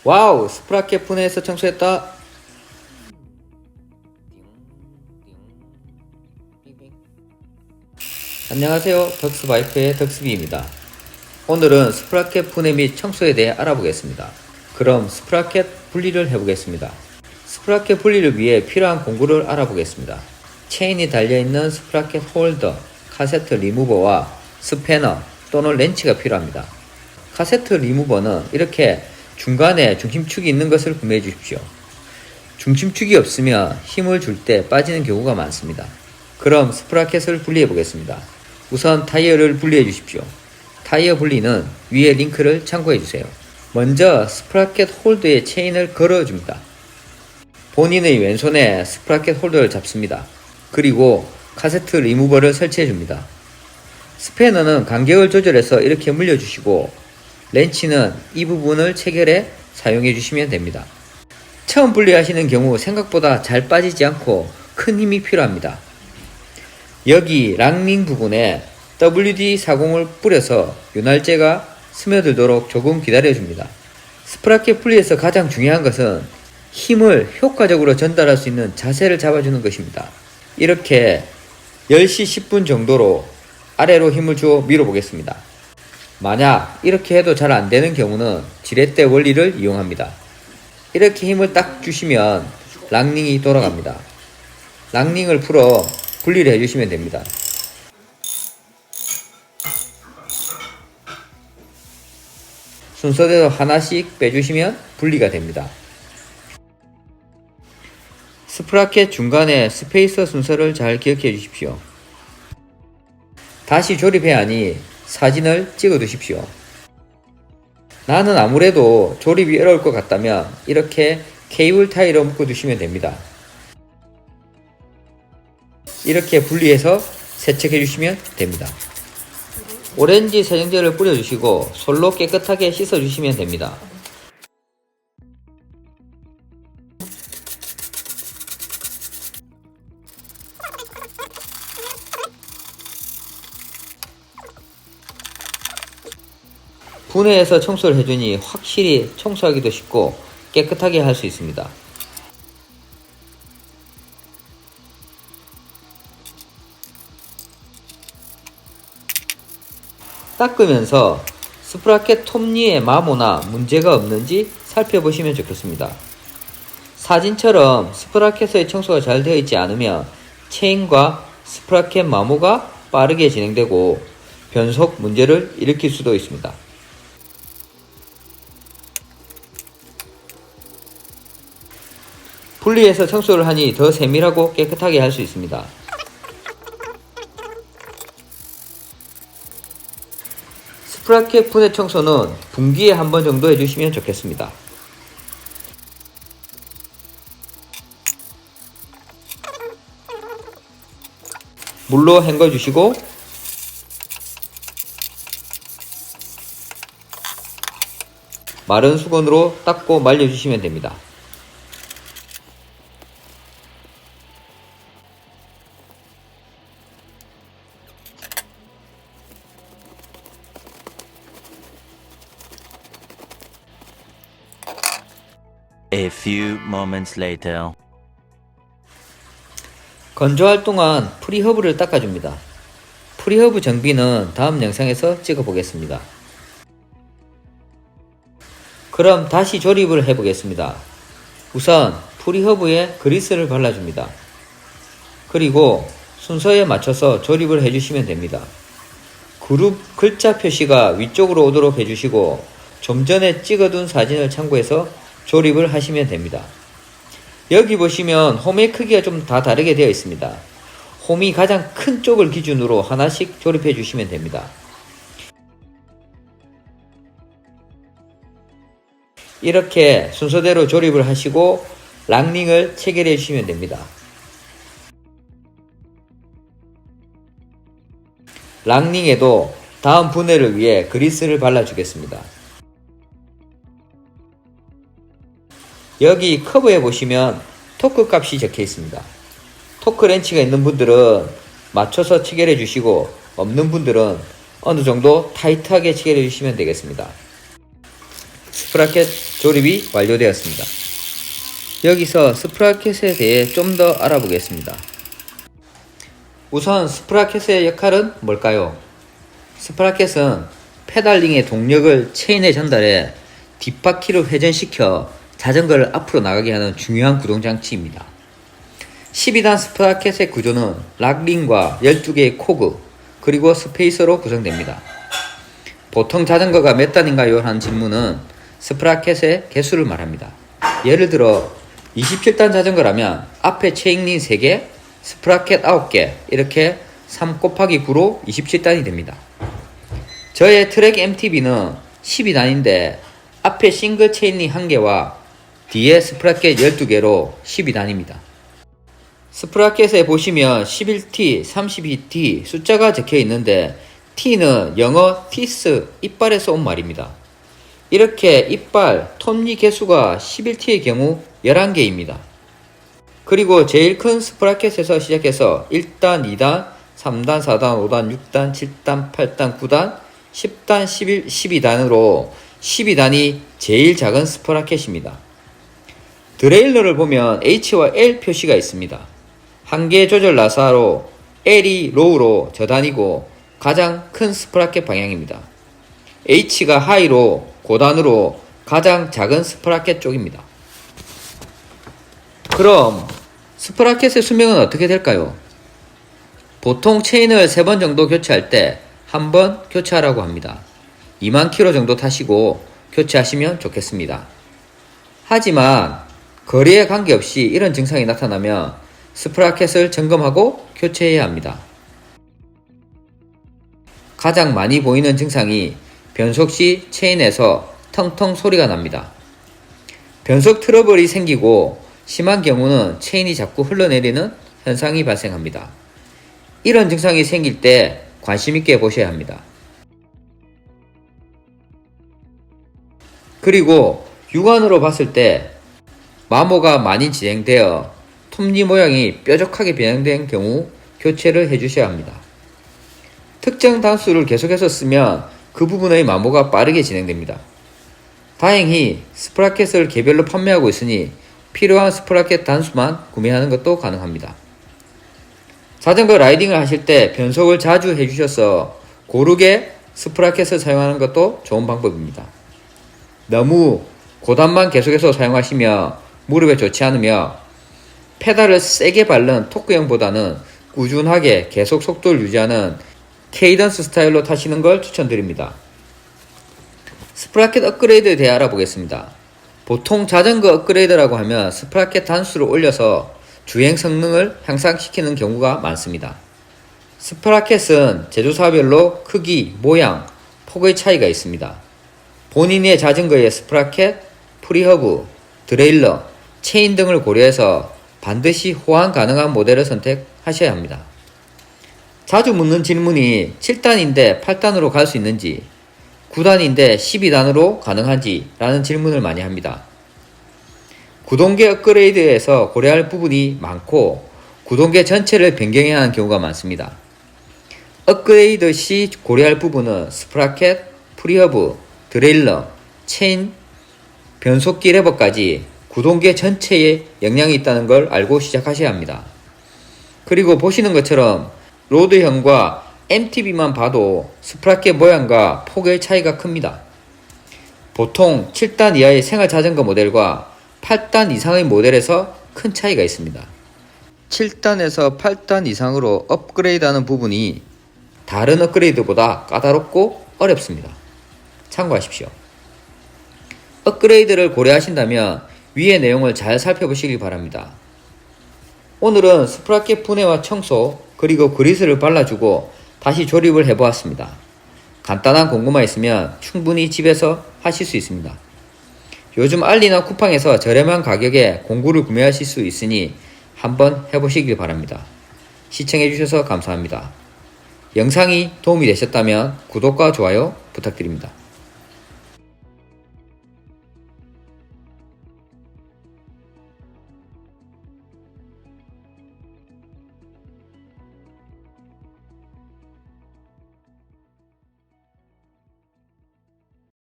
와우! 스프라켓 분해해서 청소했다. 안녕하세요. 덕스바이크의 덕스비입니다. 오늘은 스프라켓 분해 및 청소에 대해 알아보겠습니다. 그럼 스프라켓 분리를 해보겠습니다. 스프라켓 분리를 위해 필요한 공구를 알아보겠습니다. 체인이 달려있는 스프라켓 홀더, 카세트 리무버와 스패너 또는 렌치가 필요합니다. 카세트 리무버는 이렇게 중간에 중심축이 있는 것을 구매해 주십시오. 중심축이 없으면 힘을 줄 때 빠지는 경우가 많습니다. 그럼 스프라켓을 분리해 보겠습니다. 우선 타이어를 분리해 주십시오. 타이어 분리는 위에 링크를 참고해 주세요. 먼저 스프라켓 홀더에 체인을 걸어 줍니다. 본인의 왼손에 스프라켓 홀더를 잡습니다. 그리고 카세트 리무버를 설치해 줍니다. 스패너는 간격을 조절해서 이렇게 물려주시고 렌치는 이 부분을 체결해 사용해 주시면 됩니다. 처음 분리하시는 경우 생각보다 잘 빠지지 않고 큰 힘이 필요합니다. 여기 랑링 부분에 WD-40을 뿌려서 윤활제가 스며들도록 조금 기다려줍니다. 스프라켓 분리에서 가장 중요한 것은 힘을 효과적으로 전달할 수 있는 자세를 잡아주는 것입니다. 이렇게 10시 10분 정도로 아래로 힘을 주어 밀어보겠습니다. 만약 이렇게 해도 잘 안되는 경우는 지렛대 원리를 이용합니다. 이렇게 힘을 딱 주시면 랑링이 돌아갑니다. 랑링을 풀어 분리를 해주시면 됩니다. 순서대로 하나씩 빼주시면 분리가 됩니다. 스프라켓 중간에 스페이서 순서를 잘 기억해 주십시오. 다시 조립해야 하니 사진을 찍어 두십시오. 나는 아무래도 조립이 어려울 것 같다면 이렇게 케이블 타이로 묶어 두시면 됩니다. 이렇게 분리해서 세척해 주시면 됩니다. 오렌지 세정제를 뿌려주시고 솔로 깨끗하게 씻어 주시면 됩니다. 분해해서 청소를 해주니 확실히 청소하기도 쉽고 깨끗하게 할 수 있습니다. 닦으면서 스프라켓 톱니에 마모나 문제가 없는지 살펴보시면 좋겠습니다. 사진처럼 스프라켓의 청소가 잘 되어 있지 않으면 체인과 스프라켓 마모가 빠르게 진행되고 변속 문제를 일으킬 수도 있습니다. 분리해서 청소를 하니 더 세밀하고 깨끗하게 할 수 있습니다. 스프라켓 분해 청소는 분기에 한 번 정도 해주시면 좋겠습니다. 물로 헹궈 주시고 마른 수건으로 닦고 말려주시면 됩니다. A few moments later. 건조할 동안 프리허브를 닦아줍니다. 프리허브 정비는 다음 영상에서 찍어보겠습니다. 그럼 다시 조립을 해보겠습니다. 우선 프리허브에 그리스를 발라줍니다. 그리고 순서에 맞춰서 조립을 해주시면 됩니다. 그룹 글자 표시가 위쪽으로 오도록 해주시고 좀 전에 찍어둔 사진을 참고해서 조립을 하시면 됩니다. 여기 보시면 홈의 크기가 좀 다 다르게 되어 있습니다. 홈이 가장 큰 쪽을 기준으로 하나씩 조립해 주시면 됩니다. 이렇게 순서대로 조립을 하시고 랑링을 체결해 주시면 됩니다. 랑링에도 다음 분해를 위해 그리스를 발라주겠습니다. 여기 커브에 보시면 토크 값이 적혀 있습니다. 토크 렌치가 있는 분들은 맞춰서 체결해 주시고 없는 분들은 어느 정도 타이트하게 체결해 주시면 되겠습니다. 스프라켓 조립이 완료되었습니다. 여기서 스프라켓에 대해 좀 더 알아보겠습니다. 우선 스프라켓의 역할은 뭘까요? 스프라켓은 페달링의 동력을 체인에 전달해 뒷바퀴를 회전시켜 자전거를 앞으로 나가게 하는 중요한 구동장치입니다. 12단 스프라켓의 구조는 락링과 12개의 코그 그리고 스페이서로 구성됩니다. 보통 자전거가 몇 단인가요? 하는 질문은 스프라켓의 개수를 말합니다. 예를 들어 27단 자전거라면 앞에 체인링 3개, 스프라켓 9개 이렇게 3 곱하기 9로 27단이 됩니다. 저의 트랙 MTB는 12단인데 앞에 싱글 체인링 1개와 뒤에 스프라켓 12개로 12단입니다. 스프라켓에 보시면 11T, 32T 숫자가 적혀 있는데 T는 영어 티스, 이빨에서 온 말입니다. 이렇게 이빨, 톱니 개수가 11T의 경우 11개입니다. 그리고 제일 큰 스프라켓에서 시작해서 1단, 2단, 3단, 4단, 5단, 6단, 7단, 8단, 9단, 10단, 11, 12단으로 12단이 제일 작은 스프라켓입니다. 드레일러를 보면 H와 L 표시가 있습니다. 한계 조절 나사로 L이 로우로 저단이고 가장 큰 스프라켓 방향입니다. H가 하이로 고단으로 가장 작은 스프라켓 쪽입니다. 그럼 스프라켓의 수명은 어떻게 될까요? 보통 체인을 3번 정도 교체할 때 한 번 교체하라고 합니다. 2만 킬로 정도 타시고 교체하시면 좋겠습니다. 하지만 거리에 관계없이 이런 증상이 나타나면 스프라켓을 점검하고 교체해야 합니다. 가장 많이 보이는 증상이 변속 시 체인에서 텅텅 소리가 납니다. 변속 트러블이 생기고 심한 경우는 체인이 자꾸 흘러내리는 현상이 발생합니다. 이런 증상이 생길 때 관심 있게 보셔야 합니다. 그리고 육안으로 봤을 때 마모가 많이 진행되어 톱니 모양이 뾰족하게 변형된 경우 교체를 해주셔야 합니다. 특정 단수를 계속해서 쓰면 그 부분의 마모가 빠르게 진행됩니다. 다행히 스프라켓을 개별로 판매하고 있으니 필요한 스프라켓 단수만 구매하는 것도 가능합니다. 자전거 라이딩을 하실 때 변속을 자주 해주셔서 고르게 스프라켓을 사용하는 것도 좋은 방법입니다. 너무 고단만 계속해서 사용하시며 무릎에 좋지 않으며 페달을 세게 밟는 토크형보다는 꾸준하게 계속 속도를 유지하는 케이던스 스타일로 타시는 걸 추천드립니다. 스프라켓 업그레이드에 대해 알아보겠습니다. 보통 자전거 업그레이드라고 하면 스프라켓 단수를 올려서 주행 성능을 향상시키는 경우가 많습니다. 스프라켓은 제조사별로 크기, 모양, 폭의 차이가 있습니다. 본인의 자전거의 스프라켓, 프리허브, 드레일러, 체인 등을 고려해서 반드시 호환 가능한 모델을 선택하셔야 합니다. 자주 묻는 질문이 7단인데 8단으로 갈 수 있는지, 9단인데 12단으로 가능한지 라는 질문을 많이 합니다. 구동계 업그레이드에서 고려할 부분이 많고 구동계 전체를 변경해야 하는 경우가 많습니다. 업그레이드 시 고려할 부분은 스프라켓, 프리허브, 드레일러, 체인, 변속기 레버까지 구동계 전체에 영향이 있다는 걸 알고 시작하셔야 합니다. 그리고 보시는 것처럼 로드형과 MTB만 봐도 스프라켓 모양과 폭의 차이가 큽니다. 보통 7단 이하의 생활자전거 모델과 8단 이상의 모델에서 큰 차이가 있습니다. 7단에서 8단 이상으로 업그레이드하는 부분이 다른 업그레이드보다 까다롭고 어렵습니다. 참고하십시오. 업그레이드를 고려하신다면 위의 내용을 잘 살펴보시길 바랍니다. 오늘은 스프라켓 분해와 청소 그리고 그리스를 발라주고 다시 조립을 해보았습니다. 간단한 공구만 있으면 충분히 집에서 하실 수 있습니다. 요즘 알리나 쿠팡에서 저렴한 가격에 공구를 구매하실 수 있으니 한번 해보시길 바랍니다. 시청해주셔서 감사합니다. 영상이 도움이 되셨다면 구독과 좋아요 부탁드립니다.